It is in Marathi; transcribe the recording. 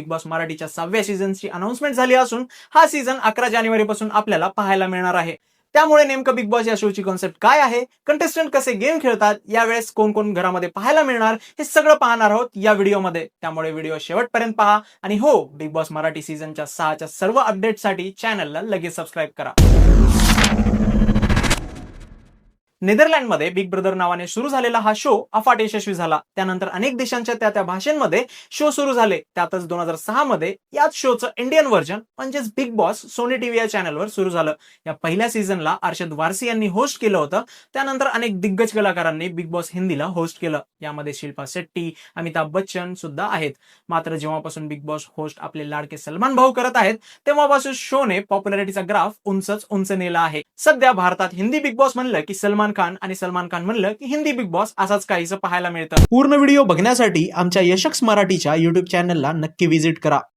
बिग बॉस मराठीच्या 6व्या सीझनची अनाउन्समेंट झाली असून हा सीझन 11 जानेवारी पासून आपल्याला पाहायला मिळणार आहे. त्यामुळे नेमकं बिग बॉस या शोची कॉन्सेप्ट काय आहे, कंटेस्टंट कसे गेम खेळतात, यावेळेस कोण कोण घरामध्ये पाहायला मिळणार, हे सगळं पाहणार आहोत या व्हिडिओमध्ये. त्यामुळे व्हिडिओ शेवटपर्यंत पहा आणि हो, बिग बॉस मराठी सीझनच्या 6च्या सर्व अपडेटसाठी चॅनलला लगेच सबस्क्राईब करा. नेदरलँडमध्ये बिग ब्रदर नावाने सुरू झालेला हा शो अफाट यशस्वी झाला. त्यानंतर अनेक देशांच्या त्या भाषांमध्ये शो सुरू झाले. त्यातच 2006 मध्ये याच शोचं इंडियन व्हर्जन म्हणजेच बिग बॉस सोनी टीव्ही या चॅनलवर सुरू झालं. या पहिल्या सीझनला अर्शद वारसी यांनी होस्ट केलं होतं. त्यानंतर अनेक दिग्गज कलाकारांनी बिग बॉस हिंदीला होस्ट केलं. यामध्ये शिल्पा शेट्टी, अमिताभ बच्चन सुद्धा आहेत. मात्र जेव्हापासून बिग बॉस होस्ट आपले लाडके सलमान भाऊ करत आहेत, तेव्हापासून शोने पॉप्युलॅरिटीचा ग्राफ उंचच उंच नेला आहे. सध्या भारतात हिंदी बिग बॉस म्हणलं की सलमान खान आणि सलमान खान म्हणलं की हिंदी बिग बॉस असाच काहीसं पाहायला मिळतं. पूर्ण व्हिडिओ बघण्यासाठी आमच्या यशक्स मराठीच्या YouTube चॅनलला नक्की व्हिजिट करा.